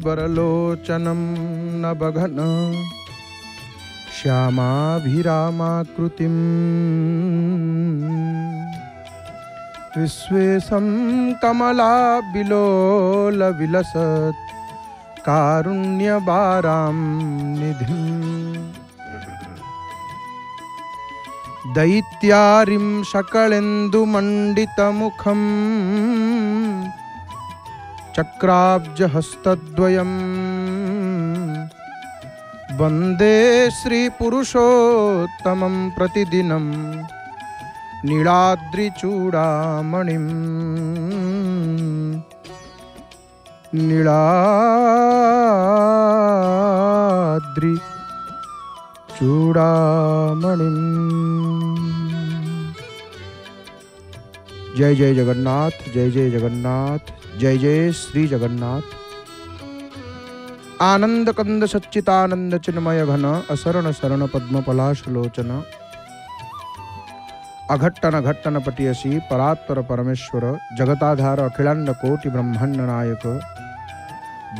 वरलोचनं नभघन श्यामाभिरामाकृतिं विश्वेशं कमलाविलोलविलसत् कारुण्यवारां निधिम् दैत्यारिं सकलेन्दुमण्डितमुखं चक्राब्जहस्तद्वयं वन्दे श्रीपुरुषोत्तमं प्रतिदिनं नीलाद्रिचूडामणिं नीलाद्रिचूडामणिं। जय जय जगन्नाथ, जय जय जगन्नाथ, जय जय श्री जगन्नाथ। आनंद कंद सच्चितानंद चिन्मय घन असरण शरण पद्म पलाशलोचन अघट्टन घट्टन पटियसी परात्पर परमेश्वर जगताधार अखिलांड कोटि ब्रह्मांड नायक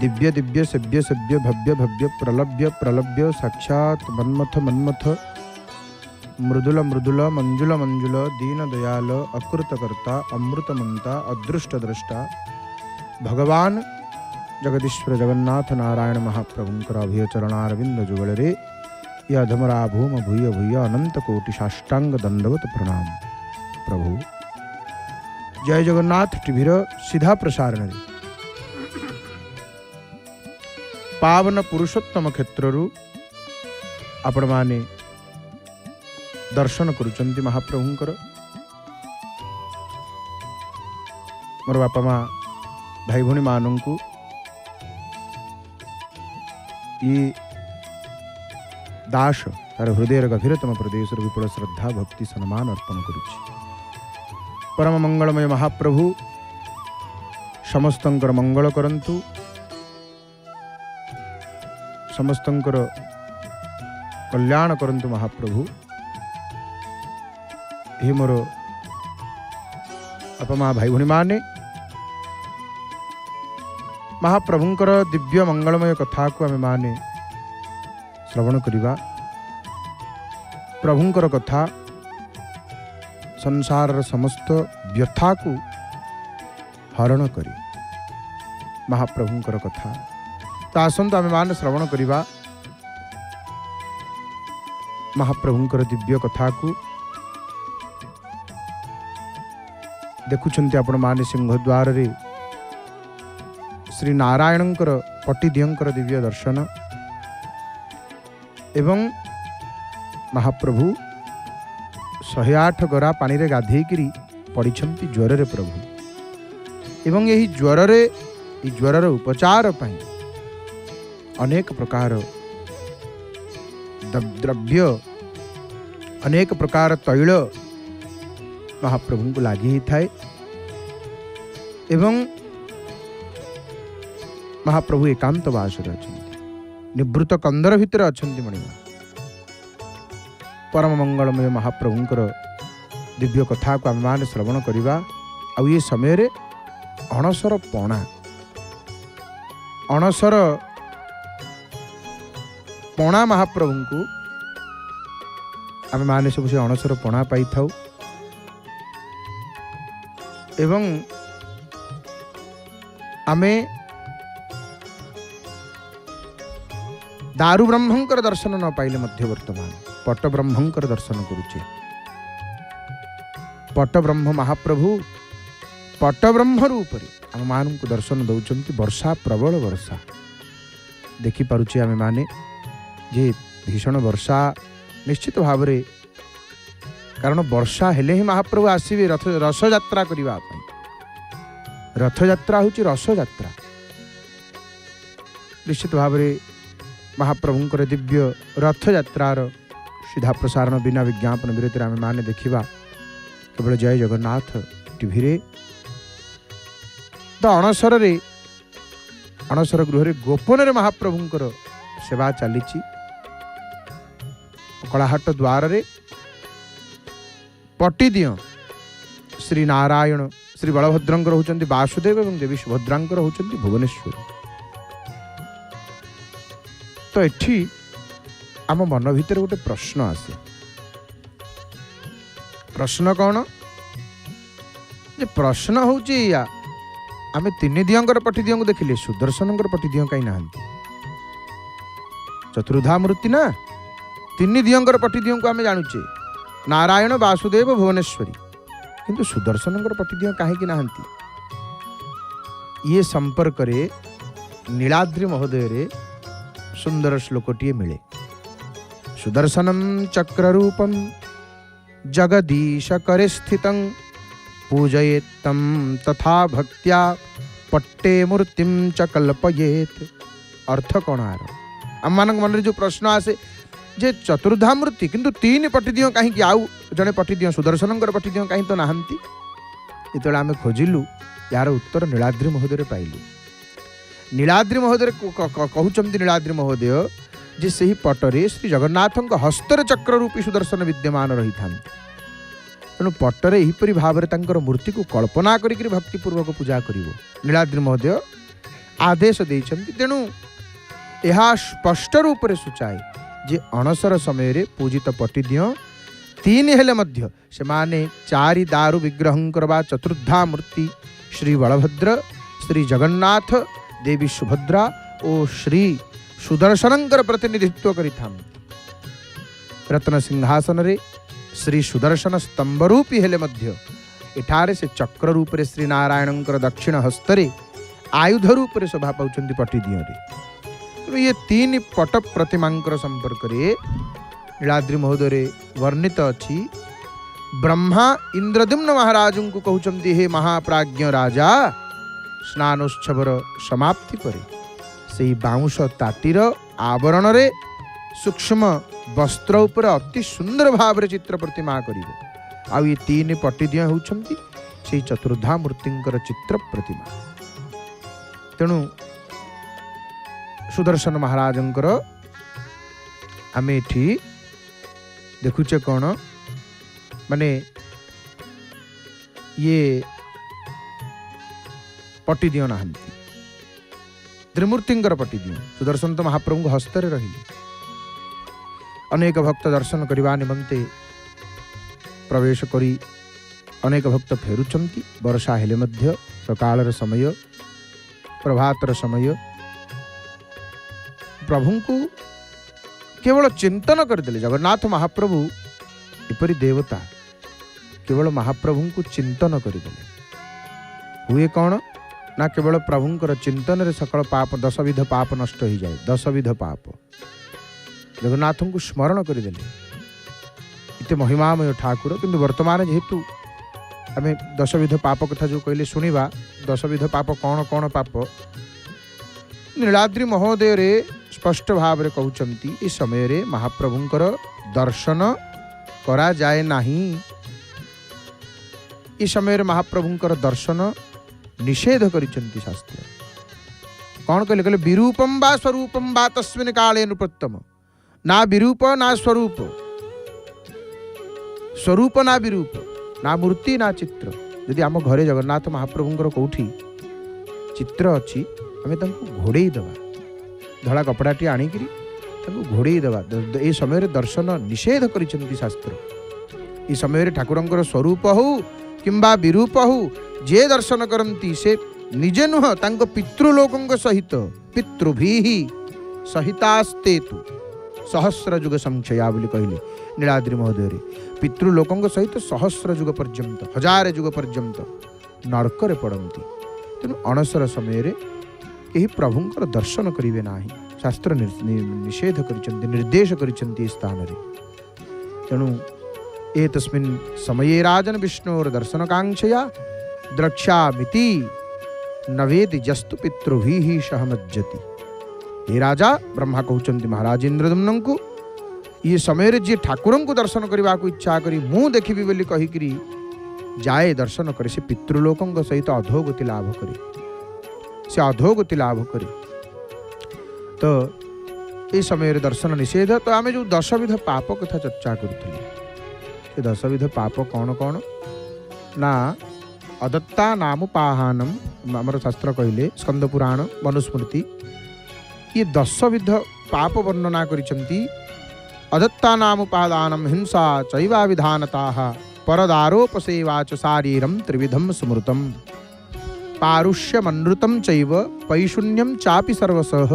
दिव्य दिव्य सभ्य सभ्य भव्य भव्य प्रलभ्य प्रलभ्य साक्षात मन्मथ मन्मथ मृदुल मृदुल मंजुल मंजुल दीन दयाल अकृतकर्ता अमृतमंता अदृष्ट द्रष्टा भगवान जगदीश्वर जगन्नाथ नारायण महाप्रभुंकर अभय चरणारविंद जुगल ये अधमरा भूम भूय भूय अनंत कोटि साष्टांग दंडवत प्रणाम। प्रभु जय जगन्नाथ टीवीर सीधा प्रसारण पावन पुरुषोत्तम क्षेत्रु आपण माने दर्शन करुचंती महाप्रभुंकर। मोर बापा माँ भाई भौणी मानू ये दास तार हृदय गभीरतम प्रदेश विपुल श्रद्धा भक्ति सम्मान अर्पण करुछि। परम मंगलमय महाप्रभु समस्तंकर मंगल करंतु, समस्तंकर कल्याण करंतु महाप्रभु। हे मोर बापा माँ भाई भौणी माने महाप्रभुंकर दिव्य मंगलमय कथा को आमे माने श्रवण करिबा। प्रभुंकर कथा संसार समस्त व्यथा को हरण करी महाप्रभुंकर कथा तो आसंतु आमे माने श्रवण करिबा महाप्रभुंकर दिव्य कथा को। देखुछंती आपण माने सिंहद्वार रे श्री नारायणंकर पटिदियंकर दिव्य दर्शन एवं महाप्रभु 108 गरा पानी रे गाधेइकिरी पड़िछंती ज्वर रे प्रभु एवं यही ज्वर उपचार पाई अनेक प्रकार द्रव्य अनेक प्रकार तैल महाप्रभु को लगी थाए एवं महाप्रभु एकांतवास निवृत्त कंदर भितर अच्छा मणिमा परम मंगलमय महाप्रभुंकर दिव्य कथा को आम मैंने श्रवण करवा। आ ये समय रे अणसर पणा महाप्रभु को आम मैंने सब से अणसर पणा पाई था एवं आमे दारु ब्रह्मंकर दर्शन न पाइले मध्य वर्तमान पट ब्रह्मंकर दर्शन करुचे। पट ब्रह्म महाप्रभु पट ब्रह्म रूप आम मान को दर्शन दौरान वर्षा प्रबल वर्षा देखी पारुचे आम माने जे भीषण वर्षा निश्चित भाव रे कारण वर्षा हेले ही महाप्रभु आसवे रथ यात्रा करने। रथ यात्रा हूँ रस यात्रा निश्चित भाव रे महाप्रभुंकर दिव्य रथ यात्रार सीधा प्रसारण बिना विज्ञापन विरति आम माने देखा केवल जय जगन्नाथ टीवी रे। तो अणसर गृह गोपन रे महाप्रभुंकर सेवा चली कलाहाट द्वार रे पटिदिय श्री नारायण श्री बलभद्रंकर होचंती वासुदेव एवं देवी सुभद्रांकर होचंती भुवनेश्वर। तो एठी आम मन भीतर गोटे प्रश्न आसे। प्रश्न कौन जे प्रश्न होची या आमे तीन दियंकर पटिदियों को देखिले सुदर्शनकर पटिदियों कहीं नहांती। चतुर्धा मूर्ति ना तीन दियंकर पटिदियों को आमे जानुचे नारायण वासुदेव भुवनेश्वरी, किंतु सुदर्शनकर पटिदियों कहीं नहांती। ये संपर्क रे नीलाद्रि महोदय रे सुंदर श्लोकटीए मिले। सुदर्शनम चक्र रूपम जगदीश करे स्थितं पूजयेत तम तथा भक्त्या पट्टे मूर्तिम च कल्पयेत। अर्थ कौन आर आम मान मन जो प्रश्न आसे जे चतुर्धा मूर्ति किंतु तीन पटिदियों कहीं आउ जड़े पटिदियों सुदर्शनकर पटिदियों कहीं तो नहांती। जो आम खोजिलु यार उत्तर नीलाद्रि महोदय पाइलु। नीलाद्रि महोदय कहउचंती नीलाद्रि महोदय जे सही पटरे श्री जगन्नाथ हस्तर चक्र रूपी सुदर्शन विद्यमान रही था। तेणु पटरे यहीपरि भाव में मूर्ति को कल्पना करी भक्तिपूर्वक पूजा करिवो नीलाद्रि महोदय आदेश देइछंती। तेणु यह स्पष्ट रूप से सूचाए जे अणसर समय रे पूजित पटिदियों तीन हेले मध्य से माने चारि दारु विग्रहंकर बा चतुर्धा मूर्ति श्री बलभद्र श्री जगन्नाथ देवी सुभद्रा और श्री सुदर्शनंकर प्रतिनिधित्व करिथा। रत्न सिंहासन रे श्री सुदर्शन स्तंभ रूपी हेले मध्य एठारे से चक्र रूप रे श्री नारायणंकर दक्षिण हस्तरे आयुध रूप रे शोभा पाउचंती पटिदियों रे। ये तीन पट प्रतिमांकर संपर्क रे नीलाद्रि महोदय वर्णित अच्छी। ब्रह्मा इंद्रद्युम्न महाराज को कहउचंती हे महाप्राज्ञ राजा स्नानोत्सवर समाप्ति परे से बाउंश ताटीर आवरण रे सूक्ष्म वस्त्र उपर अति सुंदर भाव रे चित्र प्रतिमा करिवो। आ ये तीन पटिदियों होउचंती से चतुर्धा मूर्तिंकर चित्र प्रतिमा। तेणु सुदर्शन महाराजंकर आमे एठी देखुचे कौन माने ये पटिदियों नहांती त्रिमूर्तिंकर पटिदियों। सुदर्शन तो महाप्रभु हस्ତରେ रहिले। अनेक भक्त दर्शन करने निमंते प्रवेश करी अनेक भक्त फेरुचंती। वर्षा हेले मध्य सकाळर समय प्रभातर समय प्रभु को केवल चिंतन करदेले। जगन्नाथ महाप्रभु एपरी देवता केवल महाप्रभु को चिंतन करदेले हुए कौन ना केवल प्रभुंकर चिंतन रे सकल पाप 10 विध पाप नष्ट हो जाए। 10 विध पाप जगन्नाथ को स्मरण करदेले इते महिमामय ठाकुर। किंतु वर्तमान जेहेतु आम 10 विध पाप कथा जो कहले सुनिबा 10 विध पाप कौन कौन पाप नीलाद्रि महोदय रे स्पष्ट भाव रे कहउचंती। इस समय रे महाप्रभुंकर दर्शन करा जाए नहीं। इस समय रे महाप्रभुंकर दर्शन निषेध करिचंती शास्त्र। कौन कहले कहले विरूपम बा स्वरूपम बा तस्मिन् काले नृपत्तम। ना विरूप ना स्वरूप, स्वरूप ना विरूप, ना मूर्ति ना चित्र। यदि आम घरे जगन्नाथ महाप्रभुंकर कौठी चित्र अच्छी आम घोड़े दबा धड़ा कपड़ाटी आणिकी घोड़े दबा। ए समय दर्शन निषेध करिचंती शास्त्र। ये समय ठाकुरंकर स्वरूप हो किंबा विरूप हो जे दर्शन करती से निजे नुह तांको पितृलोकों सहित पितृभी सहितास्ते तु सहस्र जुग संक्षया बोली कहले नीलाद्रि महोदय पितृलोकों सहित सहस्र जुग पर्यंत 1000 जुग पर्यंत नरकरे पड़ती। तेणु अणसर समय यही प्रभुंकर दर्शन करिवे नाही शास्त्र निषेध करिचंती निर्देश करिचंती स्थान रे। तेणु एतस्मिन् समये राजन विष्णोर दर्शन कांक्षया द्रक्ष्यामिति नवेदि जस्तु पितृभिः सह मज्जति। हे राजा ब्रह्मा कहउचंती महाराज इंद्रद्युम्न को ये समय जे ठाकुरं को दर्शन करने को इच्छा करी मु देखिबी बोली कहिकरी जाए दर्शन करे से पितृलोकों सहित अधोगति लाभ करे। से अधोगति लाभ करे तो ये समय दर्शन निषेध। तो आम जो 10 विध पाप कथा चर्चा करूँ 10 विध पाप कौन कौन ना अदत्ता नामुपाहानम आमर शास्त्र कहले स्कंद पुराण मनुस्मृति ये 10 विध पाप वर्णना करिसंती अदत्तानामुपादानं हिंसा चैवा विधानताः परदारोपसेवा च शारीरं त्रिविधं स्मृतं पारुष्यमनृतं चैव पैशून्यं चापि सर्वसः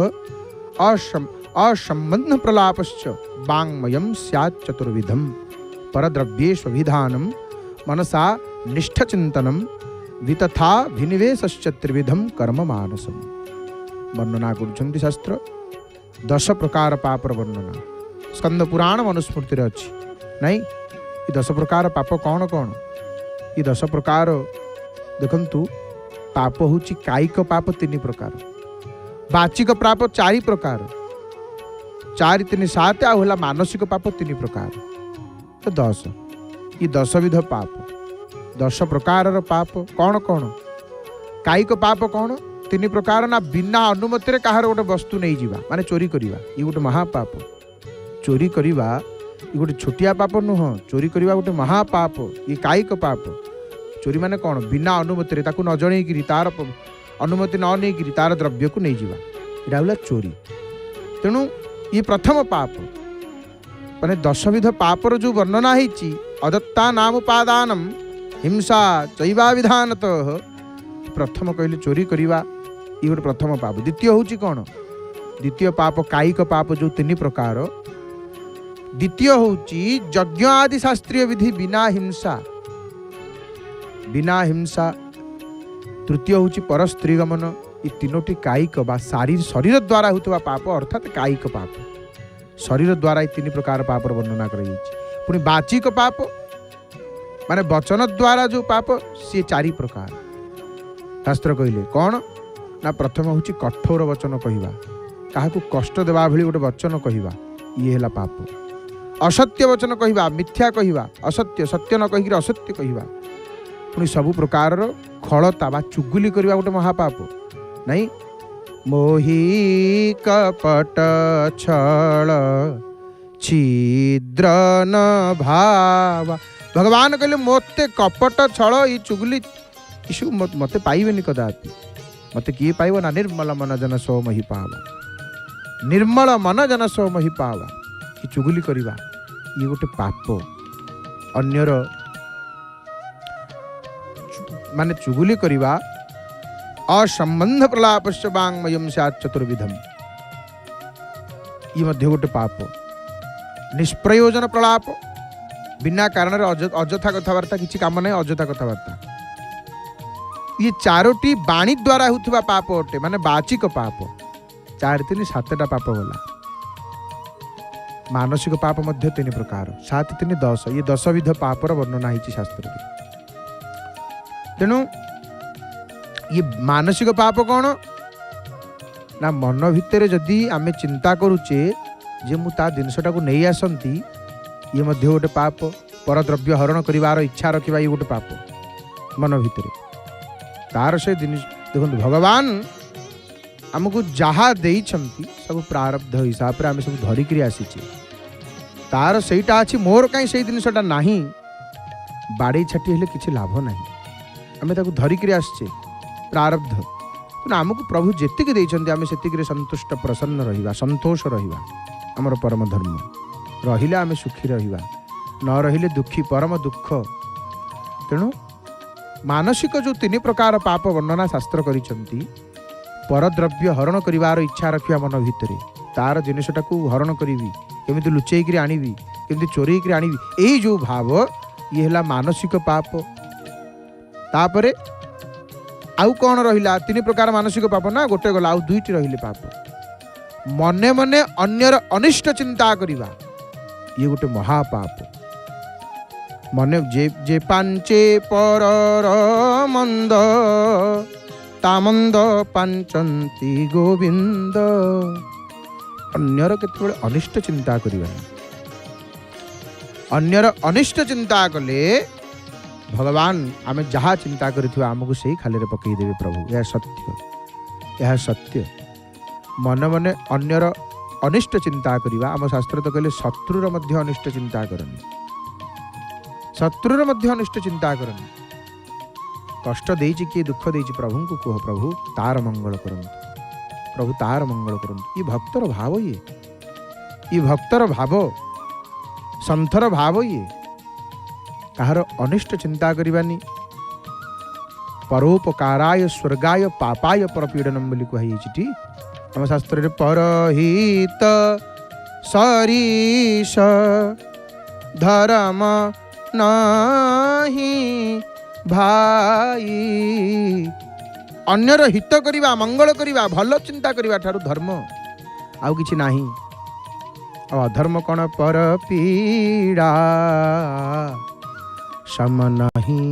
असंबंध प्रलापश्च वाङ्मयं स्यात् चतुर्विधं परद्रव्येष्वभिधानं मनसा निष्ठचिन्तनं वितथा विनिवेशश्च त्रिविधं कर्म मानसम। वर्णना करुछन्ति शास्त्र 10 प्रकार पापर वर्णना स्कंद पुराण मनुस्मृति अच्छी नहीं। ये 10 प्रकार पाप कौन कौन? ये 10 प्रकार देखंतु पाप होची कायिक पाप 3 प्रकार, बाचिक पाप 4 प्रकार, 4 3 7 आ होला मानसिक पाप 3 प्रकार, तो 10। ये 10 विध पाप 10 प्रकार पाप कौन कौन? कायिक पाप कौन 3 प्रकार ना बिना अनुमति रे कहार गोटे वस्तु नहीं जीवा माने चोरी करिवा, ये गोटे महापाप। चोरी करिवा ये गोटे छोटिया पाप नुह, चोरी करिवा गोटे महापाप, ये कायिक पाप। चोरी माने कौन? बिना अनुमति रे ताकू न जणैकिरी तार अनुमति न नैकिरी तार द्रव्य को नहीं जीवा, एटा होला चोरी। तेणु ये प्रथम पाप माने 10 विध पापर जो वर्णना ହେଇची अदत्ता नामुपादानम हिंसा चैवा विधानतः प्रथम कहले चोरी करिवा ये गोटे प्रथम पाप। द्वितीय होची कौन? द्वितीय पाप कायिक पाप जो 3 प्रकार। द्वितीय होची यज्ञ आदि शास्त्रीय विधि बिना हिंसा, बिना हिंसा। तृतीय होची पर स्त्री गमन। ये 3टी कायिक बा शरीर द्वारा होता पाप अर्थात कायिक पाप। शरीर द्वारा ये 3 प्रकार पाप वर्णना कर। पुणी बाचिक पाप माने वचन द्वारा जो पाप सी 4 प्रकार शास्त्र कहले कौन ना? प्रथम होची कठोर वचन कहवा, काहाकू कष्ट देवा भली गोटे वचन कहवा, ये हैला पाप। असत्य वचन कहवा, मिथ्या कहवा, असत्य सत्य न कहिक असत्य कहवा। पुणी सबु प्रकार खलता बा चुगुली करवा गोटे महापाप नहीं। मोही कपट छल छिद्र न भाव। भगवान कहले मोते कपट छल ये चुगली ईशु मते पाइबेनि कदापि। मते किए पाइब ना? निर्मल मन जन सो मही पावा, निर्मल मन जन सो मही पावा। ये चुगली करवा ये गोटे पाप। अन्यर माने चुगली करवा असंबंध प्रलापश्च वाङ्मयं स्यात् चतुर्विधम, ये मध्य गोटे पाप। निष्प्रयोजन प्रलाप बिना कारण अजथा कथबार्ता, किसी काम नहीं अजथा कथबार्ता, ये 4टी बाणी द्वारा होता पाप अटे माने बाचिक पाप। 4 3 7टा पाप गला। मानसिक पाप मध्य 3 प्रकार, 7 3 10, ये 10 विध पापर वर्णना है शास्त्र। तेणु ये मानसिक पाप कौन ना? मन भितर जदि आमे चिंता करुचे जे मु ता जिनसटा को नहीं आसंती, ये मध्य गोटे पाप। परद्रव्य हरण करिवार इच्छा रखिबा ये गोटे पाप मन भितर। तार से जिनिस देखो भगवान आमको जहाँ देइछंती सब प्रारब्ध हिसाब से आम सब धरिक आसीचे। तार सहीटा अच्छी मोर कहीं से जिनसटा नहीं, बाड़े छाटी हेले किसी लाभ नहीं। आम धरिक आसचे प्रारब्ध। आमको प्रभु जेतिक देइछंती आम सेतिक संतुष्ट प्रसन्न रहिबा, संतोष रहिबा आमर परम धर्म। रहिले आम सुखी रहिबा, न रहिले दुखी, परम दुख। तेणु मानसिक जो 3 प्रकार पाप वर्णना शास्त्र करिसंती, परद्रव्य हरण करिवार इच्छा रखिया मन भितरे, तार जिनिसटा को हरण करिवि, केमिति लुचेइकरी आनिवि, केमिति चोरेइकरी आनिवि, एई जो भाव ये हला मानसिक पाप। तापरे आउ कौन रहिला? 3 प्रकार मानसिक पाप ना, गोटे गला आउ 2टी रहिले पाप। मने मने अन्यर अनिष्ट चिंता करिवा ये गोटे महापाप। मने जे पांचे परर मंद तामंद पांचंती गोविंद। अन्यर केतबेले अनिष्ट चिंता करिवा, अन्यर अनिष्ट चिंता कले भगवान आमे जहाँ चिंता करिथिबा हमको सही खाली रे पकई देबे प्रभु। यह सत्य, यह सत्य। मन मने अन्यर अनिष्ट चिंता करिवा। आम शास्त्र तो कहले शत्रुर मध्य अनिष्ट चिंता करनी, शत्रुर मध्य अनिष्ट चिंता करनी। कष्ट देइछि कि दुख देइछि प्रभु को कह, प्रभु तार मंगल करंतु, प्रभु तार मंगल करंतु। ये भक्तर भाव, ये ये भक्तर भाव संथर भाव ये कहार अनिष्ट चिंता करवानी परोपकाराय स्वर्गाय पापाय परपीडनम बोली कही आम शास्त्र रे परहित सरीश धर्म नाही भाई अन्यर हित करिबा मंगल करिबा भल चिंता करिबा ठारू धर्म आउ किछि नाही। अधर्म कौन पर पीड़ा सम नहीं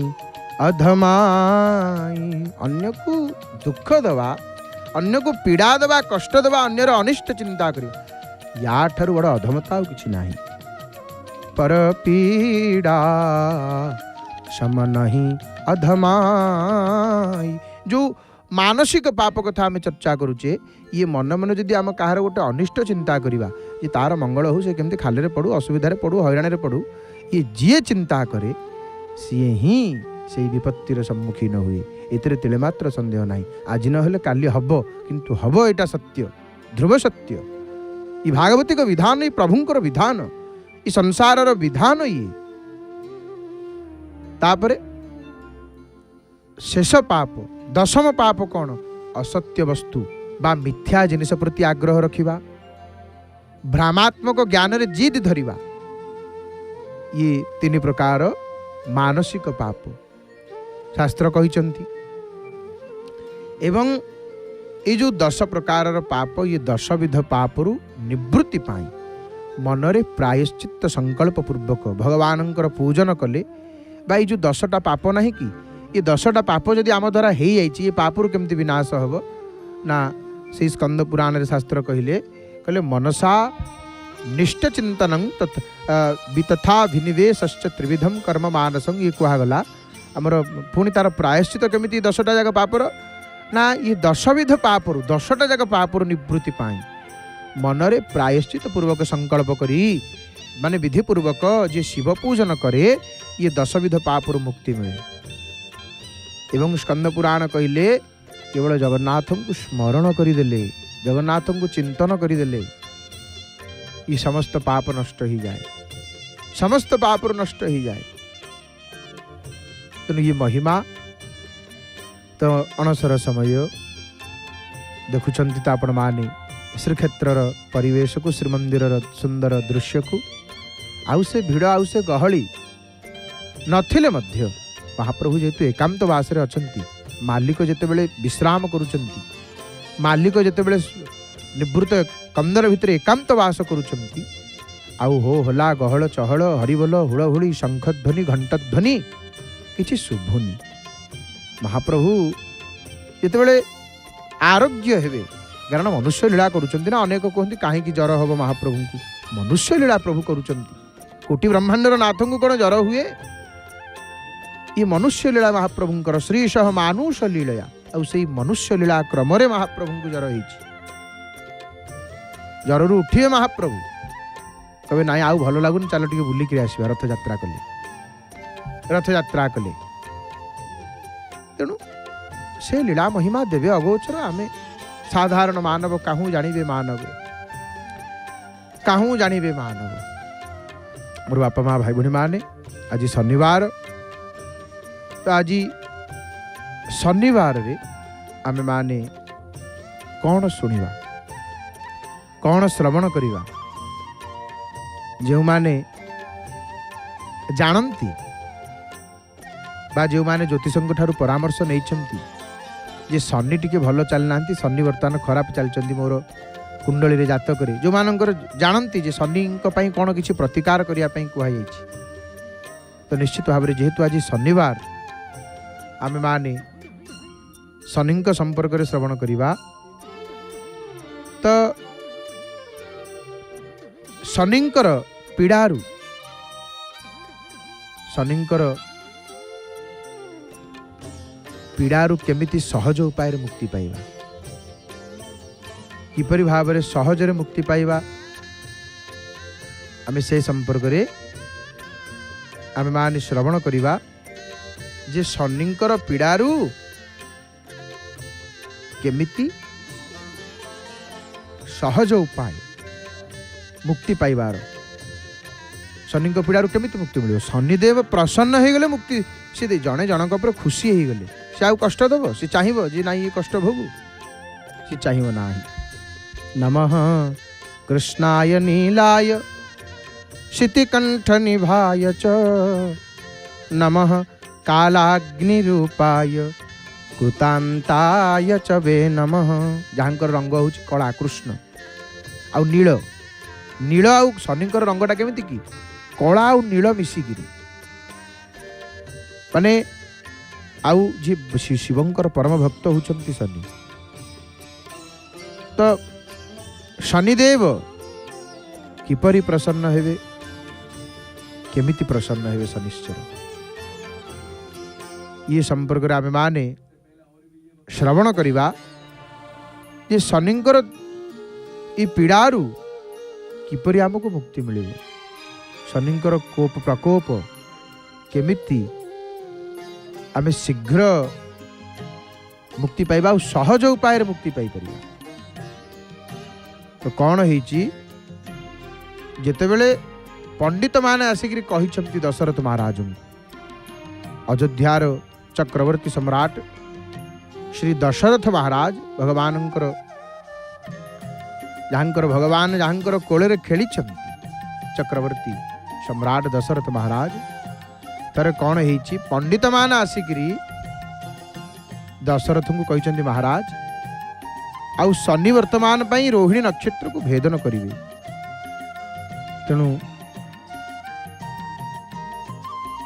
अधमाई अन्य को दुख दवा अन्य को पीड़ा दवा कष्ट दवा अन्यर अनिष्ट चिंता कर या ठारू बड़ अधमता किछि नाही। पर पीड़ा सम नहीं अधमाई जो मानसिक पाप कथा आम चर्चा करुचे ये मन मन जदि आम कहार गोटे अनिष्ट चिंता करवा ये तार मंगल हो से केमती खाली पड़ू असुविधा पड़ू हैरान पड़ू ये जी चिंता करे सी ही से विपत्तिर सम्मुखीन हुए एतिर तिले मात्र संदेह नहीं। आज न हेले काली हब किंतु हब एटा सत्य ध्रुव सत्य ये भागवती को विधान ये प्रभुंकर विधान ये संसार विधान ये तापरे शेष पाप दशम पाप कौन असत्य वस्तु बा मिथ्या जिनिस प्रति आग्रह रखिबा भ्रामात्मक ज्ञान रे जिद धरिबा ये तीन प्रकार मानसिक पाप शास्त्र कहिचंती। एवं ये जो 10 प्रकार पाप ये 10 विध पापरु निवृत्ति पाई मनरे प्रायश्चित्त संकल्प पूर्वक भगवानंकर पूजन कले बा ये जो 10टा पाप नहीं कि ये 10टा पाप जदि आम द्वारा हो ये पापरु केमती विनाश हम ना से स्कंद पुराण रे शास्त्र कहले मनसा निष्ठ चिंतन वितथा विनिवेश त्रिविधम कर्म मानसं ये कहगला आमर पुणी तार प्रायश्चित केमिति 10टा जाक पापर ना ये 10 विध पापरु 10टा जाक पापरु निवृत्ति पाई मनरे प्रायश्चित पूर्वक संकल्प करी माने विधि पूर्वक जे शिव पूजन करे ये 10 विध पापरु मुक्ति मिले। एवं स्कंद पुराण कहले केवल जगन्नाथ को स्मरण करदेले जगन्नाथ को चिंतन करदेले ये समस्त पाप नष्ट हो जाए समस्त पाप नष्ट हो जाए। तेणु ये महिमा तो अणसर समय देखुंत तो आपण माने श्रीक्षेत्र परिवेश को श्रीमंदिर सुंदर दृश्य को आउ से भिड़ आउ से गहली नथिले मध्य महाप्रभु जेतु एकांतवास रे अछंती मालिक जेतेबेले विश्राम करुचंती मालिक जेतेबेले निवृत्त कंदर भितर एकांतवास करुचंती आउ हो होला गहल चहल हरिबोल हुड़हुड़ी शंखध्वनि घंटध्वनि किछि शुभुनी। महाप्रभु जेतेबेले आरोग्य हेबे कारण मनुष्य लीला करुचंती ना अनेक कहती कहीं जर हम महाप्रभु को मनुष्य लीला प्रभु करुचंती कोटि ब्रह्मांडर नाथ को कौन जर हुए ये मनुष्य लीला महाप्रभुंकर श्रीश मानुष लीलया आ से मनुष्य लीला क्रम महाप्रभु को जर हो जरु उठिए महाप्रभु कहे ना आउ भल लगुन चल टे बुलिक आसवा रथ यात्रा कले तेणु से लीला महिमा देवे अगोचर आम साधारण मानव कहूँ जानिबे मानव मोर बापा माँ भाई भूणी माने आज शनिवार तो आज शनिवार रे आमे माने कौन शुणा कौन श्रवण करिवा जो माने जानती बा जो माने ज्योतिषंक ठारू परामर्श नहीं जे शनि टिके भल चलना शनि बर्तमान खराब चलती मोर कुंडली रे जातक रे जो मानकर जानती जे शनि कौन किसी प्रतिकार करने कहुई तो निश्चित भाव में जेहेतु आज शनिवार आमे माने शनि संपर्क में श्रवण करिवा तो शनिंकर पीड़ारू शनिंकर पीड़ारू केमिति सहज उपाय मुक्ति पाइबा किपरि भाव में सहज मुक्ति पाइबा आमे से संपर्क में आमे माने श्रवण करिवा जे शनिंकर पीड़ारू केमिति सहज उपाय मुक्ति पाइबार शनि पीड़ार केमिति मुक्ति मिल शनिदेव प्रसन्न हो गले मुक्ति सी जड़े जनक खुशी हो गले सी आउ कष्ट दब सी चाहब जे ना ये कष्ट भोगु सी चाहब ना। नमः कृष्णाय नीलाय शितिकंठ निभाय च नमः कालाग्निरूपाय कुतांताय च वे नमः। जहाँकर रंग हूँ कला कृष्ण आउ नील नील आउ शनिकर रंगटा केमिति की कला आउ नील मिसिकिरी माने आउ जी शिवंकर परम भक्त होचंती शनि। तो शनिदेव किपरि प्रसन्न हेबे केमिति प्रसन्न हेबे शनिश्चर ये संपर्क आमे माने श्रवण करिबा जे शनिंकर ई पीड़ारू किपरि आमको मुक्ति मिलिबो शनिंकर कोप प्रकोप केमिति आमे शीघ्र मुक्ति पाइबा और सहज उपाय मुक्ति पाई परिबा। तो कौन होईची जेतेबेले पंडित माने आसिक कही दशरथ महाराज अयोध्यार चक्रवर्ती सम्राट श्री दशरथ महाराज भगवानंकर जहाँकर भगवान जहाँकर कोଳରେ खेली चक्रवर्ती सम्राट दशरथ महाराज तारे कौन होईची पंडित मान आसिकी दशरथ को कहते महाराज आउ शनि वर्तमान पई रोहिणी नक्षत्र को भेदन करिवे तेणु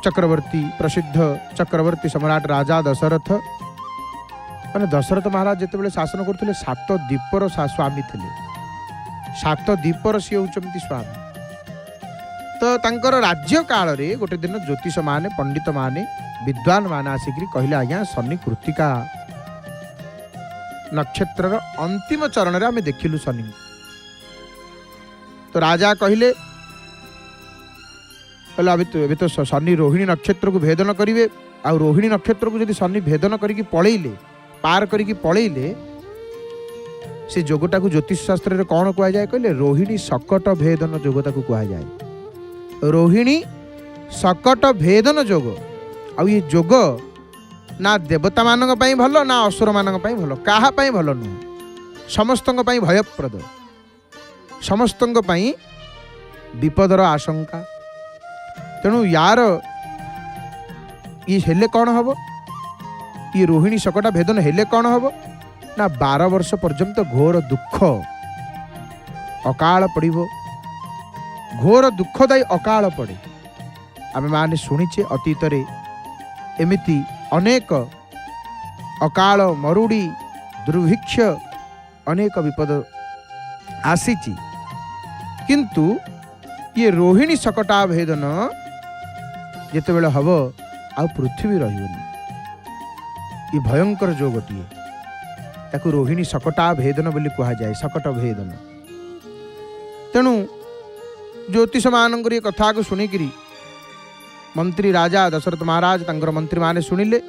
चक्रवर्ती प्रसिद्ध चक्रवर्ती सम्राट राजा दशरथ माने दशरथ महाराज जितेबाला शासन करते 7 द्वीपर स्वामी थे 7 द्वीपर सी होती स्वामी। तो तांकर राज्य काल रे गोटे दिन ज्योतिष माने पंडित माने विद्वान माने आसिक कहले आज्ञा शनि कृत्तिका नक्षत्र अंतिम चरण रे आमे देखिलु शनि। तो राजा कहले अभी तो शनि रोहिणी नक्षत्र को भेदन करिवे आ रोहिणी नक्षत्र को जदि शनि भेदन करिकी पळेइले पार करिकी पळेइले से जोगटा को ज्योतिष शास्त्र रे कौन कहा जाए कहले रोहिणी सकट भेदन जोगता को कहा जाए रोहिणी सकट भेदन जोग आ ये जोग ना देवता मानक पई भलो ना असुर मानक पई भलो काहा पई भलो नु समस्तंग पई भयप्रद समस्तंग पई विपदर आशंका। तेणु यार ये हेले कौन हम ये रोहिणी सकटा भेदन हेले कौन हम ना 12 वर्ष पर्यंत घोर दुख अकाल पड़ो घोर दुखदायी अकाल पड़े। आमे माने शुणीचे अतीत रे एमिति अनेक अकाल मरुड़ी दुर्भिक्ष अनेक विपद आसीची किंतु ये रोहिणी सकटा भेदन जिते बेले हम आ पृथ्वी रही ये भयंकर जो गोटे ताकू रोहिणी सकटा भेदन बोली कहा जाए सकट भेदन। तेणु ज्योतिष मानकर ये कथा को शुणिकी मंत्री राजा दशरथ महाराज तांकर मंत्री माने शुणिले।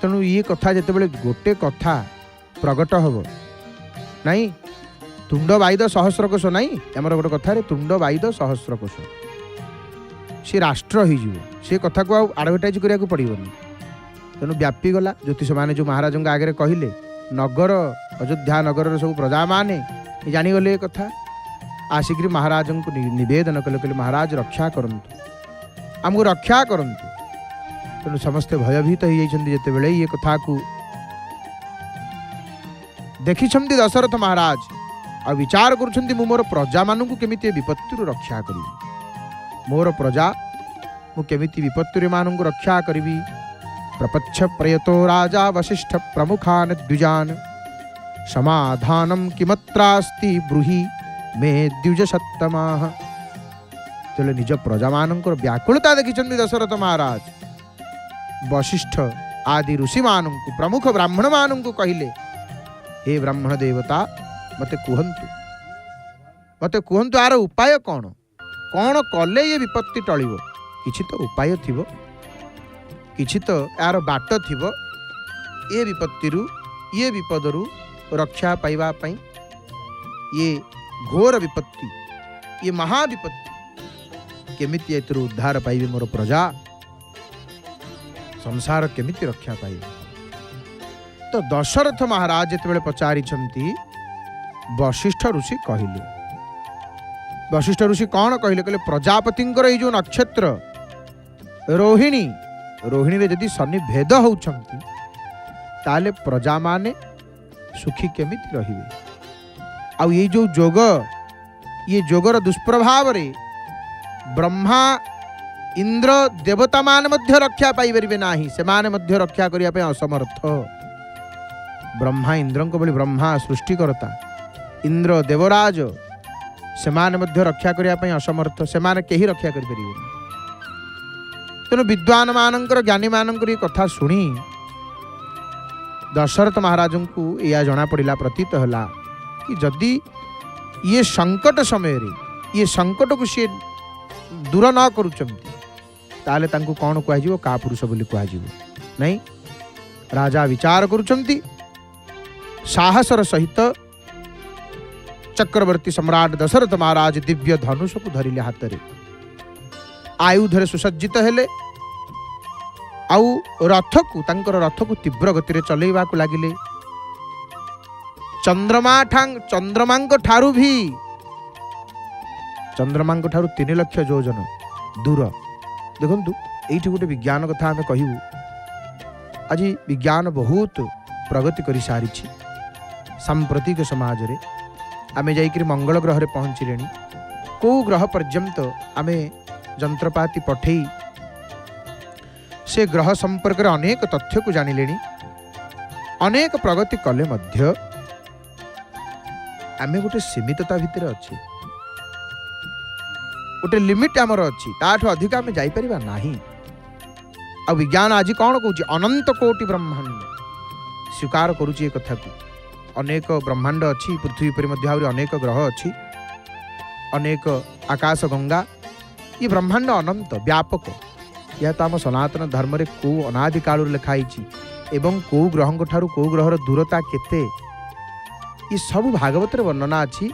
तेणु ये कथा जिते बेले गोटे कथा प्रगट हम नाई तुंड वाईद सहस्रकोश नाई आमर गोटे कथार तुंड वाईद सहस्रकोश सी राष्ट्र हो से कथा को आडभटाइज करिया पड़ोनी। तेणु व्यापी गला ज्योतिष माने जो महाराज आगे कहले नगर अयोध्या नगर सब प्रजा माने जानीगले ये कथा आसिक महाराज को निवेदन कले कहले महाराज रक्षा करंतु आमको रक्षा करंतु। तेणु समस्ते भयभीत हो जाते बेले ये कथा को देखी दशरथ महाराज आ विचार करुछंती मु मोर प्रजा मानू केमिति विपत्ति रक्षा करी मोर प्रजा मु केमिति विपत्ति मानू रक्षा करी। प्रपच्छ प्रयतो राजा वशिष्ठ प्रमुखान द्विजान समाधानम किमत्रास्ति ब्रूहि मे द्विज सत्तमाः। तेले निज प्रजा मानकर व्याकुलता देखिछंती दशरथ महाराज वशिष्ठ आदि ऋषि मानू प्रमुख ब्राह्मण मानू कहले हे ब्राह्मण देवता मते कहतु यार उपाय कौन कौन कले ये विपत्ति टलिबो किछि तो उपाय थिबो किछि तो यार बाट थिबो ये विपत्तिरु ये विपदरु रक्षा पाइबा पई ये घोर विपत्ति, ये महाविपत्ति, केमिति एतरु उद्धार पाइबे मोर प्रजा, संसार केमिति रक्षा पाइबे। तो दशरथ महाराज जेतेबेले पचारिछंती वशिष्ठ ऋषि कहिले। वशिष्ठ ऋषि कौन कहले? कहले प्रजापतिंकर ये जो नक्षत्र रोहिणी, रोहिणी रे यदि शनि भेद होउछंती ताले प्रजा माने सुखी केमिति रहिबे। आउ ये जो जोग, ये जोगर दुष्प्रभाव रे ब्रह्मा इंद्र देवता मान मध्य रक्षा पाई परिबे नाही, से माने मध्य रक्षा करिया पे असमर्थ। ब्रह्मा इंद्र को बोली, ब्रह्मा सृष्टिकर्ता, इंद्र देवराज, से माने मध्य रक्षा करिया पे असमर्थ, से माने केही रक्षा करि परिबे। तेणु विद्वान मानकर, ज्ञानी मानकर ये कथा शुणी दशरथ महाराज को या जना पड़ा, प्रतीत होला कि जदि ये संकट समय रे ये संकट को सी दूर न करुचंती ताले तांको कौन कह का पुरुष बोली कह नहीं। राजा विचार करुचंती, साहसर सहित चक्रवर्ती सम्राट दशरथ महाराज दिव्य धनुष को धरिले हाथ रे, आयुधरे सुसज्जित हेले, आउ रथ को तीव्र गति रे चलेबा को लागिले। चंद्रमांक ठारू भी, चंद्रमांक ठारू 3 लाख योजन दूर। देखंतु एठी गोटे विज्ञान कथा आमे कहिबु। आज विज्ञान बहुत प्रगति करि सारिछि। सांप्रतिक समाज रे आमे जाइकरी मंगल ग्रह रे पहुंचिलेनी, को ग्रह पर्यंत आमे जंत्रपाति पठेई से ग्रह संपर्क रे अनेक तथ्य को जानिलेनी, अनेक प्रगति कले मध्य आमे गोटे सीमितता भितर अच्छे, गोटे लिमिट आमर अच्छी, ताठू अधिक आमे जाई परिबा नाही। आ विज्ञान आज कौन कहूँ, अनंत कोटि ब्रह्मांड स्वीकार करुच्ची ए कथा को। अनेक ब्रह्मांड अच्छी, पृथ्वी पर मध्य अनेक ग्रह अच्छी, अनेक आकाश गंगा, ये ब्रह्मांड अनंत व्यापक। यह तो आम सनातन धर्म रे को अनादि काल लिखाई एवं को ग्रह ठारू को ग्रहर दूरता केते, ये सब भागवत रे वर्णना अच्छी।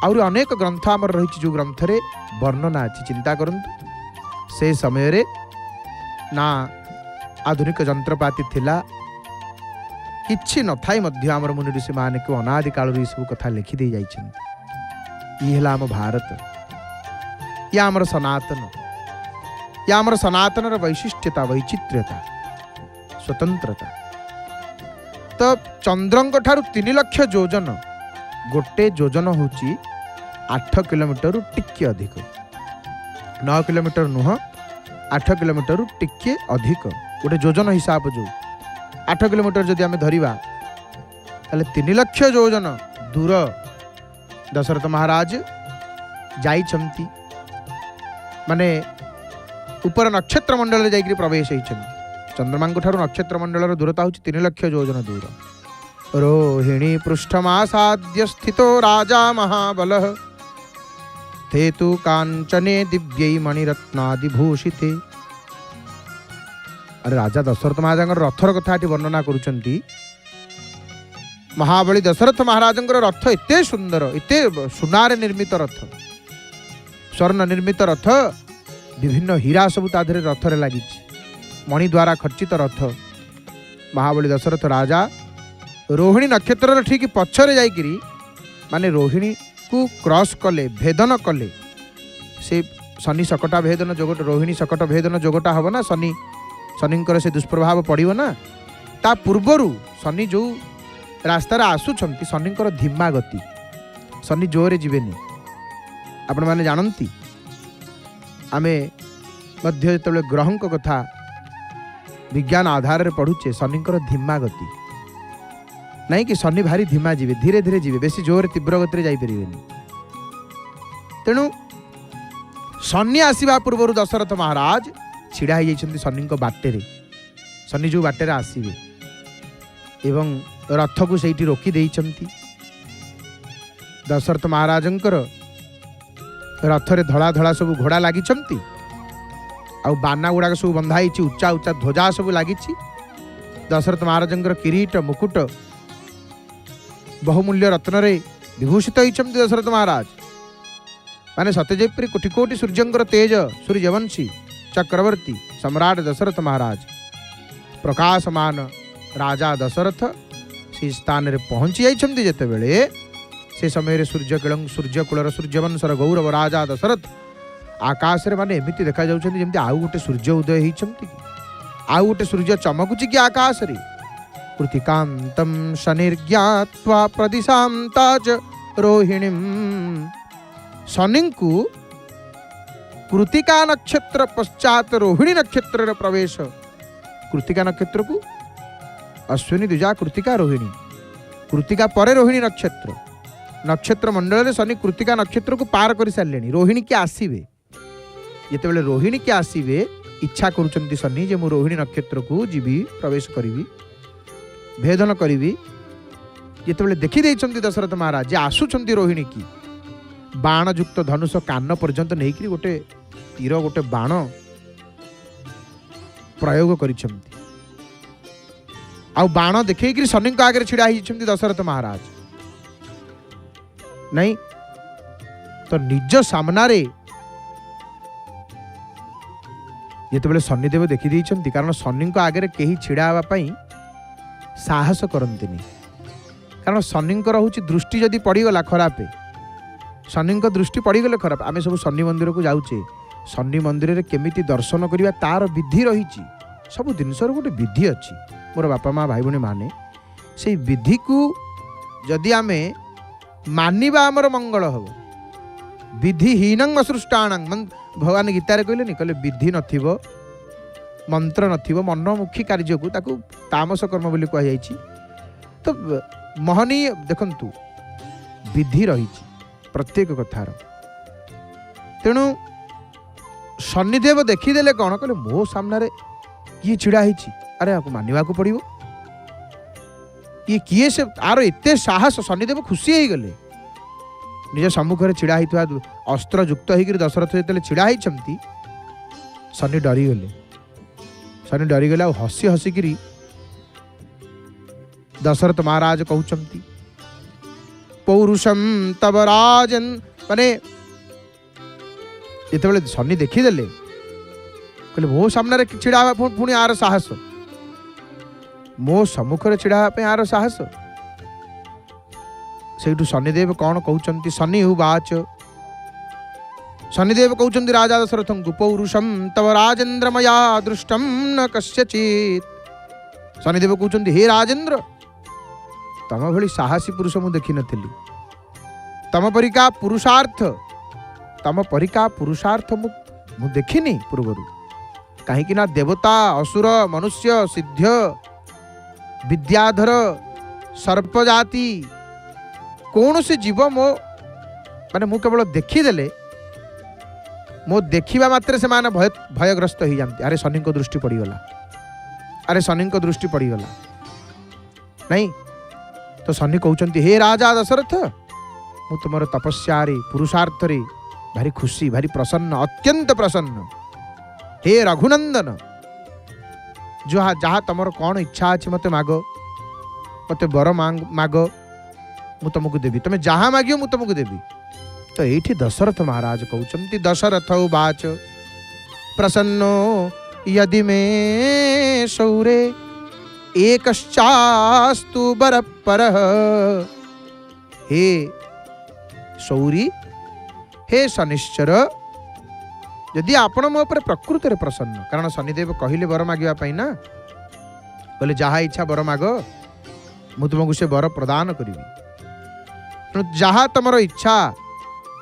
आउर अनेक ग्रंथ आमर रही, जो ग्रंथ रे वर्णना अच्छी। चिंता करंतु से समय रे ना आधुनिक जंत्रपाति थिला, किछि न थाई मध्य आमर मुनि ऋषि माने को अनादि काल रे सब कथा लिखि दे जाइछन्ति। ई हला आम भारत, या आमर सनातन, या आमर सनातन र वैशिष्ट्यता, वैचित्र्यता, स्वतंत्रता। तो चंद्रंक ठारू 3 लाख योजन, गोटे योजन होची 8 किलोमीटर टिके अधिक, 9 किलोमीटर नुह, 8 किलोमीटर टिके अधिक गोटे योजन हिसाब। जो 8 किलोमीटर जदि आमे धरिबा ताले 3 लाख योजन दूर दशरथ महाराज जाइछंती, माने ऊपर नक्षत्र मंडल रे जाइकरी प्रवेश होइछंती। चंद्रमांक ठारू नक्षत्र मंडल दूरता होची 3 लाख योजन दूर। रोहिणी पृष्ठमासाद्य स्थितो राजा महाबलः, ते तु कांचने दिव्यै मणिरत्नादिभूषिते। अरे राजा दशरथ महाराज रथर कथा वर्णना करुचंती। महाबली दशरथ महाराज रथ एते सुंदर, एते सुनारे निर्मित रथ, स्वर्ण निर्मित रथ, विभिन्न हीरा सब ताधरे रथरे लगी, मणि द्वारा खर्चित रथ। महाबली दशरथ राजा रोहिणी नक्षत्र ठीक पछरे जाइकिरी, माने रोहिणी को क्रॉस कले, भेदन कले, से शनि सकटा भेदन जोगट, रोहिणी सकट भेदन जोगटा हम ना, शनिंकर से दुष्प्रभाव पड़ो ना। ता पूर्वरु शनि जो रास्तार आसुंट, शनिंकर धीमा गति, शनि जोरे जीवेनी। आपण माने जानती, आमे मध्य जो ग्रहों कथा विज्ञान आधार रे पढ़ुचे, शनिंकर धीमा गति नहीं कि शनि भारी धीमा जीवे, धीरे धीरे जीवे, बेसी जोर तीव्र गति जाई परिबेनी। तेणु शनि आसीबा पूर्व दशरथ महाराज छिड़ा हो जाइछन्ति शनि बाटे रे, शनि जो बाटे रे आसीबे, एवं रथ को सेठी रोकी देइछन्ति। दशरथ महाराजंकर रथरे धड़ा धड़ा सब घोड़ा लागिछन्ति, आ बाना गुड़ाक सब बंधा होइछि, उच्चा उच्चा ध्वजा सब लागिछि। दशरथ महाराजंकर किरीट मुकुट बहुमूल्य रत्न रे विभूषित होइछन्ति दशरथ महाराज माने सत्यजेपरी कोटि कोटि सूर्यंकर तेज सूर्यवंशी चक्रवर्ती सम्राट दशरथ महाराज प्रकाशमान राजा दशरथ से स्थान रे पहुंची जाइछन्ति जेतेबेले से समय सूर्यकूलर सूर्यवंशर गौरव राजा दशरथ आकाश रे माने एमिति देखा जाउछन्ति जेमति आउ गोटे सूर्य उदय होइछन्ति कि आउ गोटे सूर्य चमकुछि कि आकाश रे कृतिकांतम शनिर्ज्ञात्वा प्रदिशांताच रोहिणीम शनि को कृतिका नक्षत्र पश्चात रोहिणी नक्षत्र प्रवेश कृतिका नक्षत्र को अश्विनी द्विजा कृतिका रोहिणी कृतिका परे रोहिणी नक्षत्र नक्षत्र मंडल रे शनि कृतिका नक्षत्र को पार कर सारे रोहिणी के आसवे जिते रोहिणी के आसवे इच्छा करुँच शनि जे मु रोहिणी नक्षत्र को जीवी प्रवेश करी भेदन करी जिते देखी दशरथ महाराज जे आसुंच रोहिणी की बाण युक्त धनुष कान पर्यंत नहीं गोटे तीर गोटे बाण प्रयोग करिसेंती आ बाण देखिए शनि आगे छिड़ा होती दशरथ महाराज नहीं तो निज सामनारे जिते शनिदेव देखी कारण शनि आगे कहीं छिड़ा हाँपाई साहस करंतिनी कारण शनिंकर हूँ दृष्टि जदि पड़गला खरापे शनि दृष्टि पड़गले खराब आम सब शनि मंदिर को जाऊे शनि मंदिर में केमिति दर्शन करवा तार विधि रही सब जिनसर गोटे विधि अच्छी मोर बापा माँ भाई भाई माने से विधि को जदि आम मानिबा आमर मंगल हम विधिहीन असृष्टाण भगवान गीतार कहले कहले विधि नथिबो मंत्र नथिबो मनमुखी कार्य को ताकू तामस कर्म बोली कह जाइछि तो महनीय देखंतु विधि रही प्रत्येक कथार तेणु शनिदेव देखीदेले कौन कहले मो सामने किए छिड़ा होती अरे आपको मानवा पड़ो ये किए से आर एत साहस शनिदेव खुशी हो गले निज सम्मुखें छिड़ा होता अस्त्र युक्त होकर दशरथ जो छिड़ा होती शनि डरीगले आ हसी हसिक दशरथ महाराज कहते पौरुषम तब राजन माने जिते शनि देखीदेले कहले मो सामने छिड़ा पुणी आर साहस मो सम्मुखें छिड़ा आर साहस से शनिदेव कौन कहते शनि उवाच शनिदेव कहते राजा दशरथ को पौरुषम तव राजेन्द्र मया दृष्टम न कस्यचित् शनिदेव कहते हे राजेन्द्र तम भली साहसी पुरुष मु देखी नी तम परिका पुरुषार्थ मु देखिनी पूर्वर कहीं देवता असुर मनुष्य सिद्ध विद्याधर सर्प जाति कौन से जीव मो माने मु केवल देखीदेले मो देखा मात्रे से माने भयग्रस्त हो जाती अरे शनि को दृष्टि पड़गला नहीं तो शनि कहते हे राजा दशरथ मु तुम तपस्या पुरुषार्थ भारी खुशी भारी प्रसन्न अत्यंत प्रसन्न हे रघुनंदन जहाँ तुम कौन इच्छा अच्छी मत माग मत बर माग मु तुमको देवी तुम्हें जहाँ माग मु तुमको देवी तो ये दशरथ महाराज कहते दशरथ उवाच प्रसन्नो यदि मे शौरे एकश्चास्तु बरपर हे शौरी हे शनिश्चर यदि आपण मो पर प्रकृत में प्रसन्न कारण शनिदेव कहले वर मागे ना कहले जहाँ इच्छा वर माग मु तुमको से वर प्रदान करी जहाँ तुम इच्छा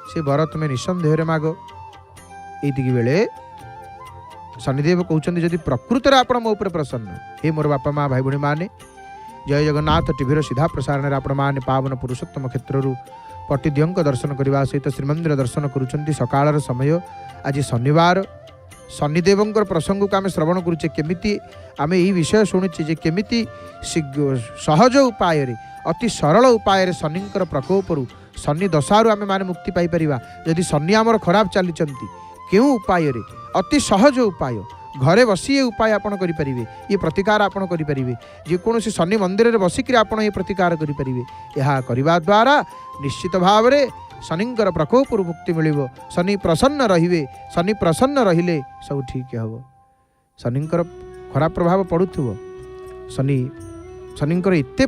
से वर तुम्हें निसंदेह माग ये बेले शनिदेव कहते जदि प्रकृत में आपण मो पर प्रसन्न हे मोर बापा माँ भाई भाई माने जय जगन्नाथ टीवीर सीधा प्रसारण आपण मैंने पावन पुरुषोत्तम क्षेत्रु पटिदियों दर्शन करने सहित श्रीमंदिर दर्शन करुँच सकाल समय आज शनिवार शनिदेवंकर प्रसंग को आम श्रवण करुचे केमिति आम यही विषय शुणुचे केमिति सहज उपाय अति सरल उपाय शनिंकर प्रकोपरू शनि दशारू आम माने मुक्ति पाई जदि शनि आमर खराब चली क्यों उपाय अति सहज उपाय घरे बसी ये उपाय आपन करें ये प्रतिकार आपन करें जेकोसी शनि मंदिर में बसिक आपन ये प्रतिकार करें यह करने द्वारा निश्चित भाव रे शनिंकर प्रकोपरु मुक्ति मिलिबो। शनि प्रसन्न रहिबे। शनि प्रसन्न रहिले सब ठीक हब। शनिंकर खराब प्रभाव पड़ुथिबो, शनिंकर एते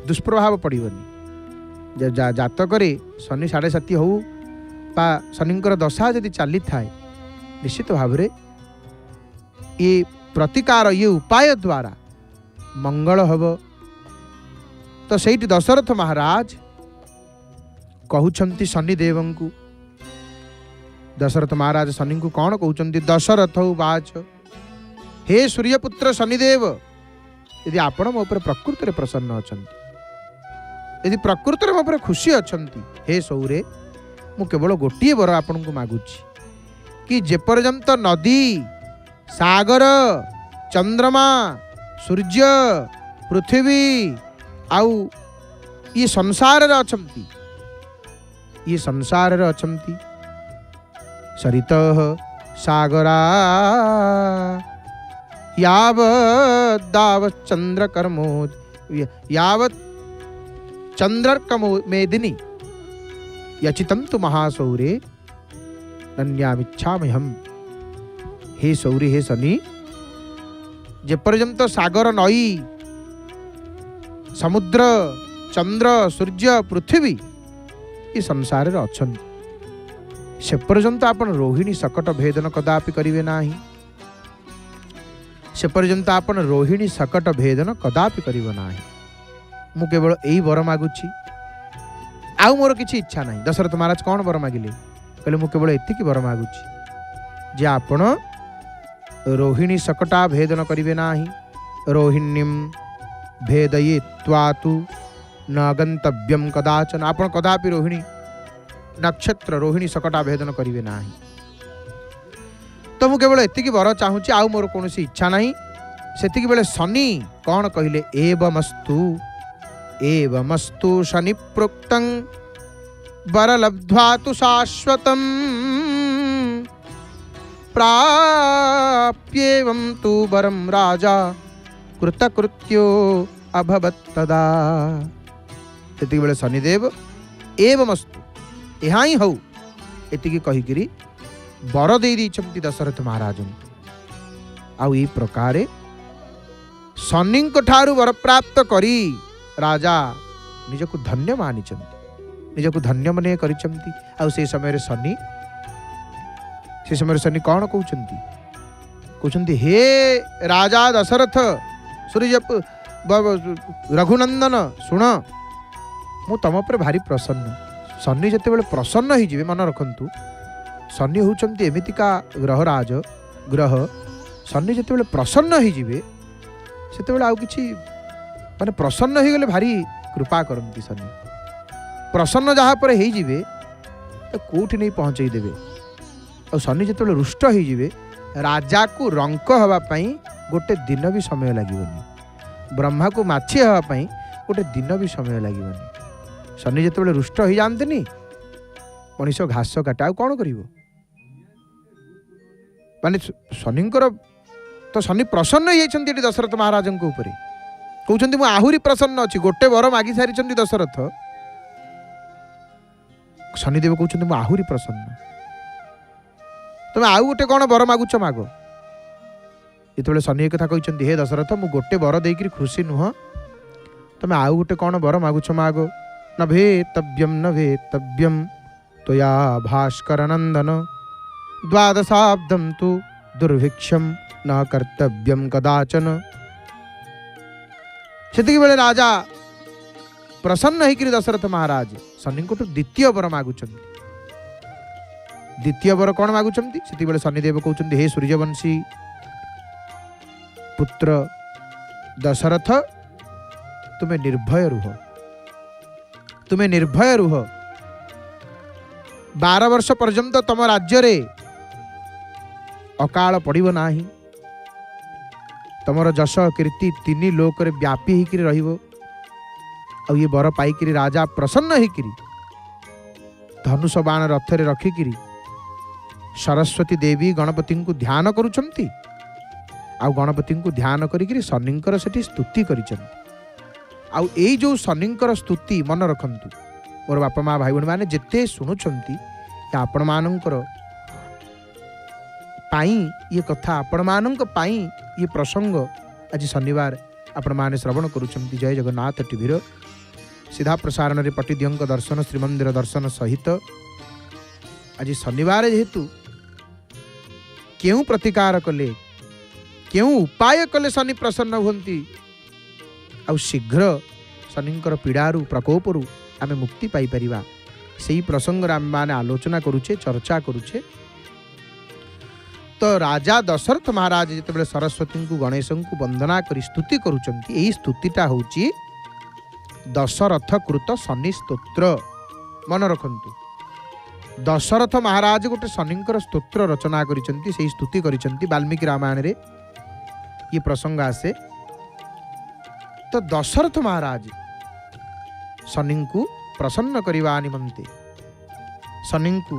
दुष्प्रभाव पड़िबनी। जातकरे शनि 7.5 हो बा शनिंकर दशा यदि चली थाए, निश्चित भाव रे ये प्रतिकार ये उपाय द्वारा मंगल हब। तो सेठी दशरथ महाराज कहउछंती शनिदेव को, दशरथ महाराज शनि को कौन कहउछंती? दशरथ उवाच हे सूर्यपुत्र शनिदेव, यदि आपण मो ऊपर प्रकृति रे प्रसन्न अछंती, यदि प्रकृति रे मो ऊपर खुशी अछंती, हे सौरे मु केवल गोटिए वर आपण को मागुछि कि जेपर्यंत नदी, सागर, चंद्रमा, सूर्य, पृथ्वी आउ ये संसार रे अछंती, ये संसार रे अछंती, सरितः सागरा यावत् चंद्रकर्मो यावत् चंद्रकर्मो मेदिनी यचितं तु महासौरे नन्यामिच्छाम्यहम्। हे सौरे, हे शनि, जेपर्यंत सागर, नई, समुद्र, चंद्र, सूर्य, पृथ्वी ये संसार रे अछंती, से पर्यंत आपण रोहिणी सकट भेदन कदापि करिवे नाही। से पर्यंत आपण रोहिणी सकट भेदन कदापि करिवे नाही। मु केवल एई वर मागुछि, आउ मोर किछि इच्छा नाही। दशरथ महाराज कौन वर मागिले? कहले मु केवल एतिकी वर मागुछि जे आपण रोहिणी सकटा भेदन करिवे नाही। रोहिणीम भेदयित्वा तु न गंतव्यम कदाचन। आपण कदापि रोहिणी नक्षत्र, रोहिणी सकटा भेदन करिवे नाही। तो मु केवल एतिकी वर चाहूछि, आउ मोर कोनोसी इच्छा नाही। सेतिकी बेले शनि कौन कहिले? एवमस्तु शनि प्रोक्तं वर लब्ध्वा तु शाश्वतम् प्राप्येवं तु वरं राजा कृतकृत्यो अभवत् तदा। सेतिकी बेले शनिदेव एवमस्तु, यहाँ ही हौ एतिकी कहिकिरी वर दे दैछंती दशरथ महाराज। आउ ई प्रकारे शनि ठारू वर प्राप्त करी राजा निजको धन्य मानिचंती, निजको धन्य मने करिचंती। आउ से समय शनि कौन कहउचंती? कहउचंती हे राजा दशरथ, सूर्य रघुनंदन, शुण मु तम पर भारी प्रसन्न। शनि जते बेले प्रसन्न ही जिवे, मन रखंतु शनि होउचंती एमितिका ग्रहराज ग्रह। शनि जते बेले प्रसन्न ही जिवे सेते बेले आउ किछि माने प्रसन्न ही गले भारी कृपा करंती। शनि प्रसन्न जहाँ पर ही जिवे तो कोठी नहीं पहुँचई देवे। और शनि जते बेले रुष्ट ही जिवे राजा को रंक हवा पई गोटे दिन भी समय लागिवनी, ब्रह्मा को माछी हवा पई गोटे दिन भी समय लागिवनी। शनि जते बेले रुष्ट ही जानतेनी मनीष घास काटे आउ कौन करिवो? माने शनिंकर तो शनि प्रसन्न ही दशरथ महाराज ऊपर। कहते मु आहुरी प्रसन्न अच्छी, गोटे वर मागी सारी दशरथ। शनिदेव कहते मु आहुरी प्रसन्न, तुम आउ गोटे कौन वर मागुच माग। जिते शनि एक कथा कहते हे दशरथ मु गोटे वर देकर खुशी नुह, तुम आउ गोटे कौन वर मागुच माग। न भेतव्यम त्वया भास्कर नंदन द्वादशाब्दं तु दुर्भिक्षम न कर्तव्यम कदाचन। सेतिकी बेले राजा प्रसन्न होकर दशरथ महाराज शनि को द्वितीय वर मागुचंती। द्वितीय वर कौन मागुचंती? सेतिकी बेले शनिदेव कहउचंती हे सूर्यवंशी पुत्र दशरथ, तुम्हें निर्भय रुह, तुम्हें निर्भय रुह। 12 वर्ष पर्यंत तम राज्य रे अकाल पड़िबो नाही। तमर जश कीर्ति 3 लोक रे व्यापी होकर रहिबो। आ ये वर पाइकिरी राजा प्रसन्न होकर धनुष बाण रथ रे रखिकिरी सरस्वती देवी गणपति को ध्यान करुचंती। आ गणपति को ध्यान करिकिरी शनिंकर सेठी स्तुति करिचंती। आ एई जो शनिंकर स्तुति मन रखंतु, मोर बापा माँ भाई भौणी मैंने जिते शुणुंट आपण मानकर ये कथा आपण मानक ये प्रसंग आज शनिवार आपण माने श्रवण करुछंती। जय जगन्नाथ टीवीर सीधा प्रसारण रे पटिदियंक दर्शन श्रीमंदिर दर्शन सहित आज शनिवार जेहेतु क्यों प्रतिकार कले क्यों उपाय कले शनि प्रसन्न हुंती आ शीघ्र शनिंकर पीड़ारू प्रकोपरू आमे मुक्ति पाई परिबा सेही प्रसंग आम माने आलोचना करुचे चर्चा करुचे। तो राजा दशरथ महाराज जिते सरस्वती को गणेश को वंदना करी स्तुति करुचंती। एही स्तुतिटा होची दशरथ कृत शनि स्तोत्र। मन रखंतु दशरथ महाराज गोटे शनिंकर स्तोत्र रचना करिसंती सेही स्तुति करिसंती वाल्मीकि रामायण रे ये प्रसंग आसे। तो दशरथ महाराज शनि को प्रसन्न करने निमंते शनि को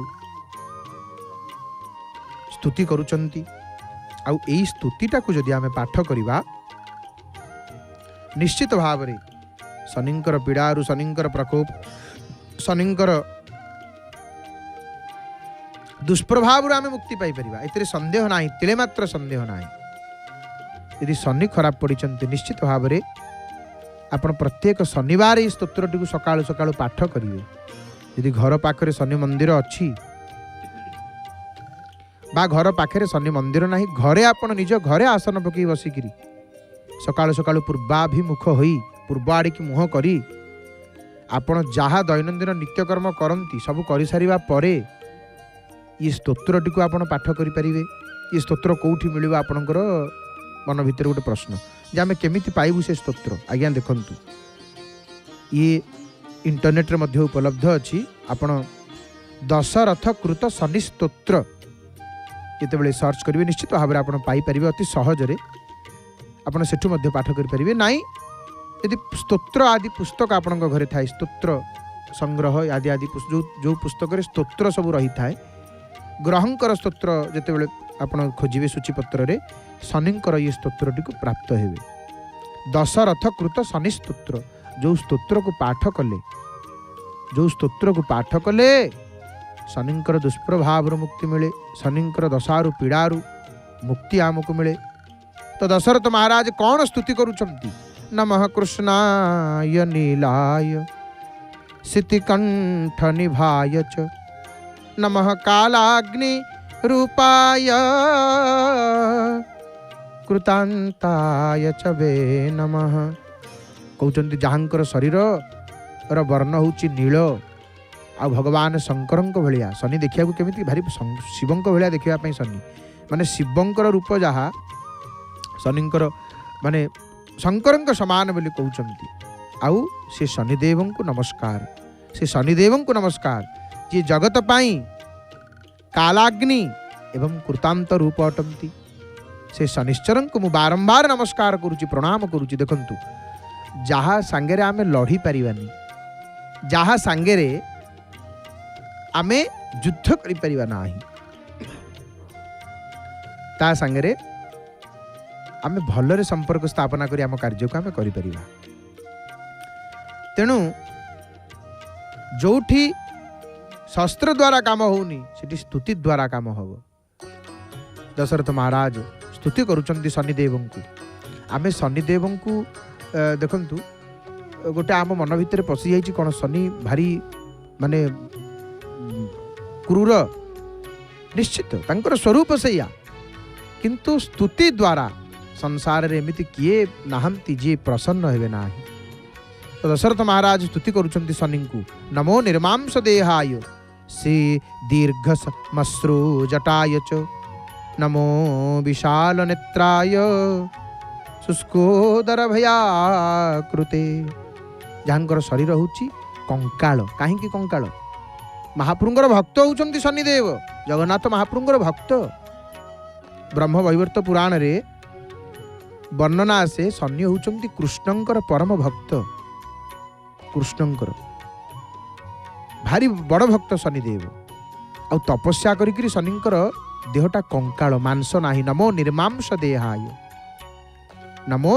स्तुति करुचंती। आउ एई स्तुतिटा को जदि आमे पाठ करिबा निश्चित भाव रे शनिंकर पीड़ारू शनिंकर प्रकोप शनिंकर दुष्प्रभाव आमे मुक्ति पाई परिबा एतरे संदेह नाही तिले मात्र संदेह नाही। यदि शनि खराब पड़िचंती निश्चित भाव रे आपण प्रत्येक शनिवार ये स्तोत्रटी को सकाळु सकाळु पाठ करिवे। यदि घर पाखरे शनि मंदिर अछि बा घर पाखरे शनि मंदिर नाही घरे आपण निज घरे आसन पकई बसिकिरी सकाळु सकाळु पूर्वाभिमुख होई पूर्व आड़ी की मुह करी आपण जहाँ दैनंदिन नित्यकर्म करती सब कर सारिबा परे ये स्तोत्रटी को आपण पाठ करि परिवे। ये स्तोत्र कोठी मिलिबा आपणकर मन भितर गोटे प्रश्न जे आमे केमिति पाइबु से स्तोत्र। आज्ञा देखंतु ये इंटरनेट रे मध्य उपलब्ध अछि। आपण दशरथ कृत शनि स्तोत्र जितेबाला सर्च करेंगे निश्चित भाव में आप पाइपर अति सहजरे आपड़ से पाठ करेंगे नाई यदि स्तोत्र आदि पुस्तक आपण घरे थाए स्तोत्र संग्रह आदि आदि जो पुस्तक स्तोत्र सब रही थाए ग्रहंकर स्तोत्र जितेबाला आप खोजे सूचीपत्र रे शनिंकर ये स्तोत्रटी को प्राप्त हेबे। दशरथ कृत शनि स्तोत्र जो स्तोत्र को पाठ कले शनिंकर दुष्प्रभाव मुक्ति मिले शनिंकर दशारु पीड़ारू मुक्ति आमको मिले। तो दशरथ महाराज कौन स्तुति करुचंती नमः कृष्णाय नीलाय सितिकंठ निभाय च नमः कालाग्नि रूपाय कृतांताय च वे नमः। कहउचंती जहांकर शरीर र वर्ण होची नील आ भगवान शंकर भाया शनि देखा केमी भारी शिवों भाया देखापी शनि माने शिवंकर रूप जहाँ शनिंकर माने शंकर समान बोली कहउचंती। आउ से शनिदेव को नमस्कार से शनिदेव को नमस्कार जी जगत पाई कालाग्नि एवं कृतांत रूप अटंती से शनिश्चर को मु बारंबार नमस्कार करुच्ची प्रणाम करुच्ची। देखंतु जहाँ सांगेरे आमे लड़ी पारिबानी जहाँ सांगेरे आमे युद्ध करि परिबा नाही ता सांगेरे आमे भलरे संपर्क स्थापना करी आम कार्य को आमे करि परिबा। तेणु जोठी शस्त्र द्वारा काम होनी सेठी स्तुति द्वारा काम होबो। दशरथ महाराज स्तुति करुचंती शनिदेव को। आमे शनिदेव को देखंतु गोटे आम मन भितर पशि जाइछि कोन शनि भारी माने क्रूर निश्चित तांकर स्वरूप सैया किंतु स्तुति द्वारा संसार रे एमिति किए नाहंती जे प्रसन्न हेबे नाही। तो दशरथ महाराज स्तुति करुचंती शनि को नमो निर्मांस देहाय से दीर्घ मश्रु जटाय च नमो विशाल नेत्राय शुष्कोदर भयाकृते। जहांकर शरीर होची कंकाल काहींकी कंकाल महाप्रभुंकर भक्त होउचंती शनिदेव जगन्नाथ महाप्रभुंकर भक्त। ब्रह्म वैवर्त पुराण रे वर्णना से शनि होउचंती कृष्णंकर परम भक्त कृष्णंकर भारी बड़ भक्त शनिदेव आ तपस्या करी शनिंकर देहटा कंकाल मांस नाही। नमो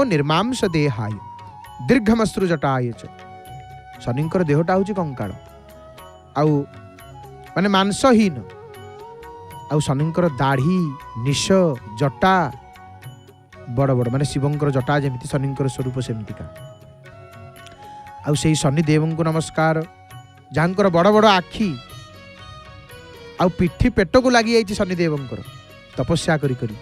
निर्मांस देहाय दीर्घमश्रु जटाय च शनिंकर देहटा होची कंकाल आउ माने मांसहीन आउ शनिंकर दाढ़ी निश जटा बड़ बड़ माने शिवंकर जटा जमी शनिंकर स्वरूप सेमतिका आउ से शनिदेव को नमस्कार जहाँकर बड़ बड़ आखि आउ पिठी पेट को लगी जाइए शनिदेवंकर तपस्या करी करी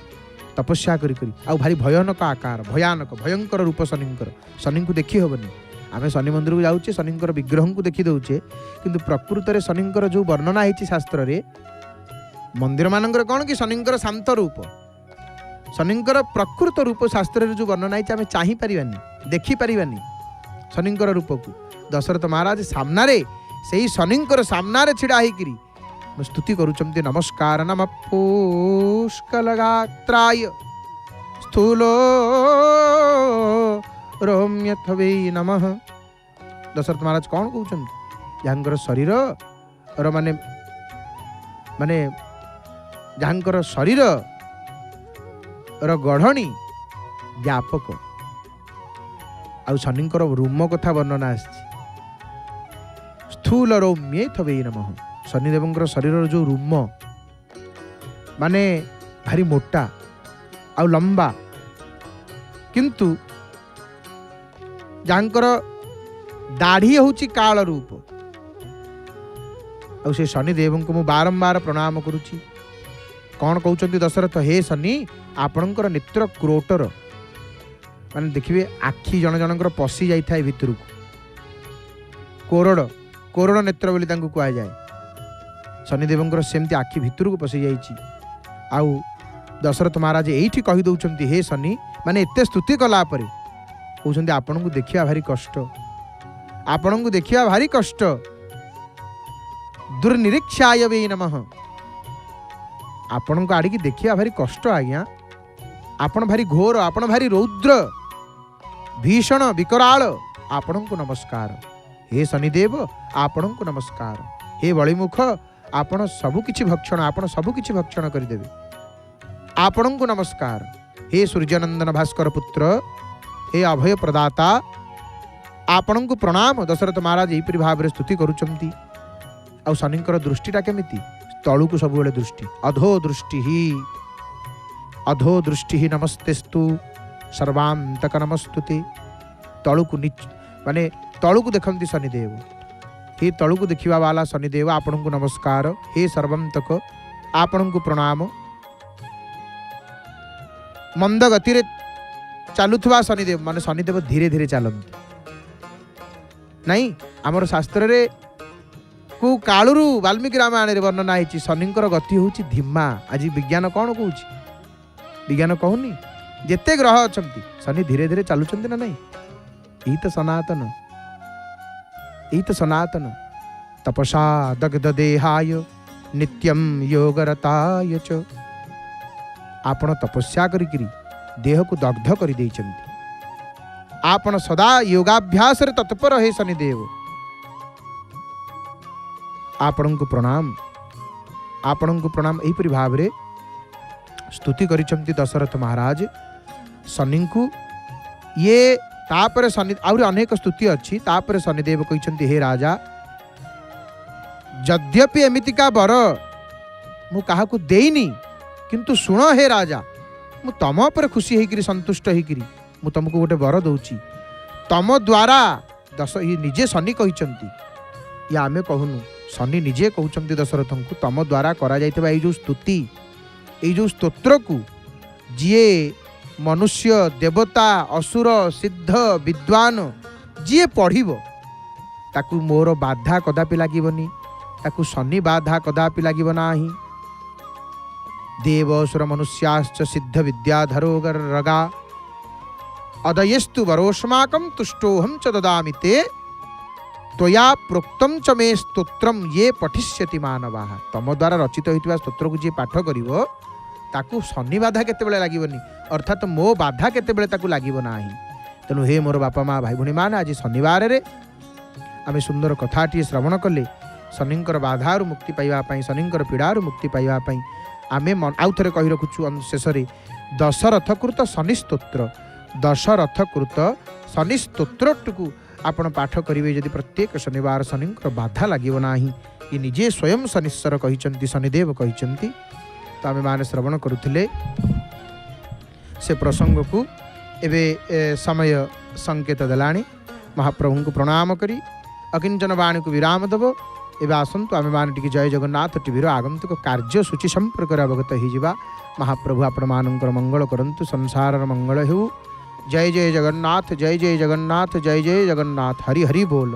तपस्या करी करी आउ भारी भयानक आकार भयानक भयंकर रूप शनिंकर शनि को देखी हेनी आम शनि मंदिर को जाऊे शनिंकर विग्रह को देखी दौचे किंतु प्रकृत में शनिंकर जो वर्णना है शास्त्र रे मंदिर मानकर कौन कि शनिंकर शांत रूप शनिंकर प्रकृत रूप शास्त्र रे जो वर्णना है आम चाहिपारानी देखिपारानी शनिंकर रूप को दशरथ महाराज सामने से ही शनिंकर सामने छिड़ा होकरी स्तुति करुचंती नमस्कार नम पुष्कलगात्राय स्थूलो रोम्यथवे नमः। दशरथ महाराज कौन कहते जहाँकर शरीर और माने माने जहाँकर शरीर गढ़णी व्यापक आउ शनिंकर रूम कथा वर्णना आसी स्थूल रौम्ये थवे नमः। शनिदेवंकर शरीर जो रूम माने भारी मोटा आउ लंबा किंतु जहाँकर दाढ़ी होची काल रूप आउ से शनिदेव को मु बारंबार प्रणाम करुची। कौन कहते दशरथ हे शनि आपणकर नेत्र क्रोटर माने देखिए आखि जन जनकर पशि जाए भितर कोरड़ कोरड़ नेत्र बोली कह जाए शनिदेवंकर सेमती आखि भितर को पशि जाइए आउ दशरथ महाराज एठी कही दौरान हे शनि माने एते स्तुति कला परे कहते आपण को देखिया भारी कष्ट आपण को देखिया भारी कष्ट दुर्निरीक्षाय वे नमः। आपण को आड़िकी देखिया भारी कष्ट आज्ञा आपण भारी घोर आपण भारी रौद्र भीषण विकराल आपण को नमस्कार हे शनिदेव आपण को नमस्कार हे बलिमुख आपण सबुकिछि भक्षण आपण सबुकिछि भक्षण करदेवे आपण को नमस्कार हे सूर्यनंदन भास्कर पुत्र हे अभय प्रदाता आपण को प्रणाम। दशरथ महाराज यहीपरि भाव स्तुति करुचंती आउ शनिंकर दृष्टिटा केमिति तळु को सबुबेले दृष्टि अधो दृष्टि ही नमस्तेस्तु सर्वांतक नमस्तुते तळु को माने तळु को देखंती शनिदेव हे तळु को देखिबा वाला शनिदेव आपण को नमस्कार हे सर्वंतक आपण को प्रणाम। मंद गति रे चलुवा शनिदेव माने शनिदेव धीरे धीरे चलती नहीं आमर शास्त्र रे को कालुरु वाल्मीकि रामायण रे वर्णना है शनिंकर गति होची धीमा। आज विज्ञान कौन कहूँ विज्ञान कहूनी जेते ग्रह अच्छा शनि धीरे धीरे चलुंट ना नहीं यही तो सनातन तपसा दग्ध देहाय नित्यम योगरताय च आपण तपस्या करी देह को दग्ध कर आपण सदा योगाभ्यास रे तत्पर हे शनिदेव आपण को प्रणाम एहिपरि भाव रे स्तुति करिसंती दशरथ महाराज शनि को ये तापर शनि आउरी अनेक स्तुति अच्छी तापर शनिदेव कहते हे राजा यद्यपि एमितिका वर मु काहा को देइनी किंतु सुन हे राजा मु तम पर खुशी होकर संतुष्ट होकर मु तुमको गोटे वर दौची तम द्वारा दश ये निजे शनि कहते या आमे कहूनु शनि निजे कहते दशरथ को तम द्वारा करा जाइतबा ए जो स्तुति ए जो स्तोत्र को जीए मनुष्य देवता असुर सिद्ध विद्वान जी पढ़िबो ताकू मोर बाधा कदापि लागिबनी ताकू शनि बाधा कदापि लागिब नाही। देव असुर मनुष्याश्च सिद्ध विद्याधरो रगा अदयस्तु वरोष्माकं तुष्टोहम च ददामि ते त्वया प्रोक्तम च मे स्तोत्रम ये पठिष्यति मानवाः। तम द्वारा रचित होइतिबा स्तोत्र को जे पाठ करिवो ताकू शनि बाधा केतेबेले लागिबनी अर्थात मो बाधा केतेबेले ताकू लागिब नाही। तेणु हे मोर बापा माँ भाई भणी मान आज शनिवार रे आमे सुंदर कथाटी श्रवण कले शनिंकर बाधारू मुक्ति पाइबा शनिंकर पीड़ारू मुक्ति पाइबा आमे आउ थे कही रखुचु शेष दशरथ कृत शनि स्तोत्र दशरथ कृत शनि स्तोत्र को आपण पाठ करेंगे जदि प्रत्येक शनिवार शनिंकर बाधा लगे ना ये निजे स्वयं शनिश्चर कहते शनिदेव कहते तो आम मैंने श्रवण करुले से प्रसंग को एवं समय संकेत देलानी महाप्रभु को प्रणाम करी अकिंचन वाणी को विराम देव एवं आसतु आम मैंने जय जगन्नाथ टीवी आगंतुक कार्यसूची संपर्क अवगत हो महाप्रभु आपण मानकर मंगल करंतु संसार मंगल हो जय जय जगन्नाथ जय जय जगन्नाथ जय जय जगन्नाथ हरि हरि बोल।